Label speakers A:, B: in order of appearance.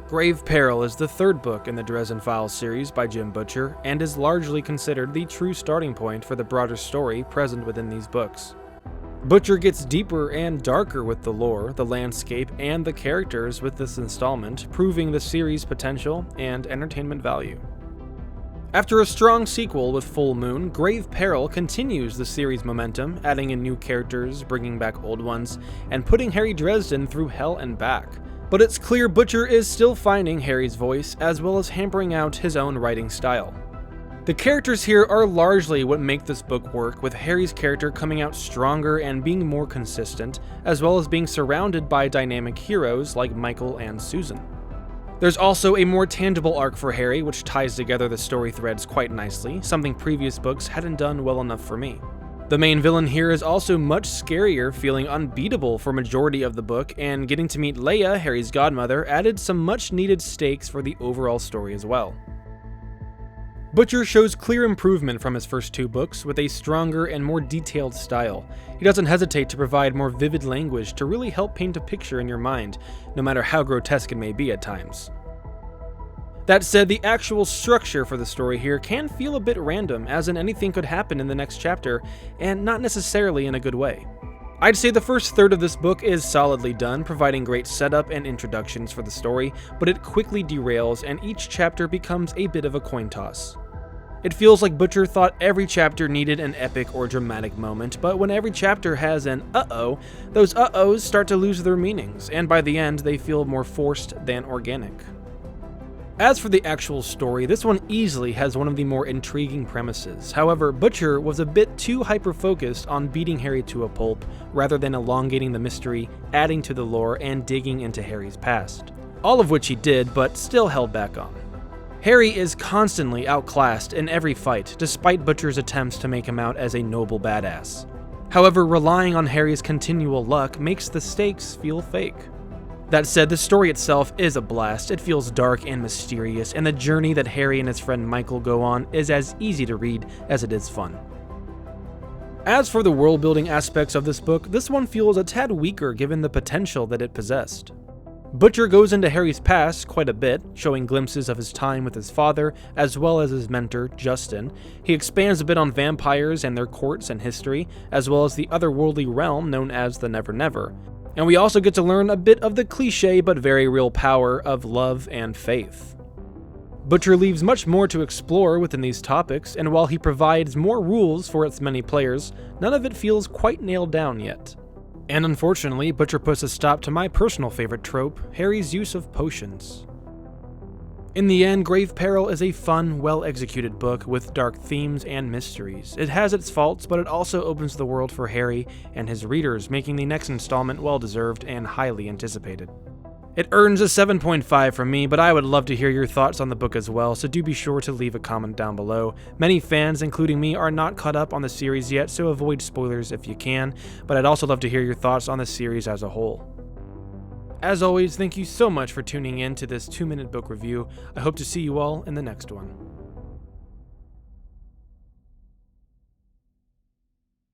A: Grave Peril is the third book in the Dresden Files series by Jim Butcher, and is largely considered the true starting point for the broader story present within these books. Butcher gets deeper and darker with the lore, the landscape, and the characters with this installment, proving the series' potential and entertainment value. After a strong sequel with Full Moon, Grave Peril continues the series' momentum, adding in new characters, bringing back old ones, and putting Harry Dresden through hell and back. But it's clear Butcher is still finding Harry's voice, as well as hampering out his own writing style. The characters here are largely what make this book work, with Harry's character coming out stronger and being more consistent, as well as being surrounded by dynamic heroes like Michael and Susan. There's also a more tangible arc for Harry, which ties together the story threads quite nicely, something previous books hadn't done well enough for me. The main villain here is also much scarier, feeling unbeatable for majority of the book, and getting to meet Leia, Harry's godmother, added some much needed stakes for the overall story as well. Butcher shows clear improvement from his first two books, with a stronger and more detailed style. He doesn't hesitate to provide more vivid language to really help paint a picture in your mind, no matter how grotesque it may be at times. That said, the actual structure for the story here can feel a bit random, as in anything could happen in the next chapter, and not necessarily in a good way. I'd say the first third of this book is solidly done, providing great setup and introductions for the story, but it quickly derails and each chapter becomes a bit of a coin toss. It feels like Butcher thought every chapter needed an epic or dramatic moment, but when every chapter has an uh-oh, those uh-ohs start to lose their meanings, and by the end they feel more forced than organic. As for the actual story, this one easily has one of the more intriguing premises. However, Butcher was a bit too hyper-focused on beating Harry to a pulp, rather than elongating the mystery, adding to the lore, and digging into Harry's past. All of which he did, but still held back on. Harry is constantly outclassed in every fight, despite Butcher's attempts to make him out as a noble badass. However, relying on Harry's continual luck makes the stakes feel fake. That said, the story itself is a blast. It feels dark and mysterious, and the journey that Harry and his friend Michael go on is as easy to read as it is fun. As for the world-building aspects of this book, this one feels a tad weaker given the potential that it possessed. Butcher goes into Harry's past quite a bit, showing glimpses of his time with his father, as well as his mentor, Justin. He expands a bit on vampires and their courts and history, as well as the otherworldly realm known as the Never Never. And we also get to learn a bit of the cliche but very real power of love and faith. Butcher leaves much more to explore within these topics, and while he provides more rules for its many players, none of it feels quite nailed down yet. And unfortunately, Butcher puts a stop to my personal favorite trope, Harry's use of potions. In the end, Grave Peril is a fun, well-executed book with dark themes and mysteries. It has its faults, but it also opens the world for Harry and his readers, making the next installment well-deserved and highly anticipated. It earns a 7.5 from me, but I would love to hear your thoughts on the book as well, so do be sure to leave a comment down below. Many fans, including me, are not caught up on the series yet, so avoid spoilers if you can, but I'd also love to hear your thoughts on the series as a whole. As always, thank you so much for tuning in to this 2-minute book review. I hope to see you all in the next one.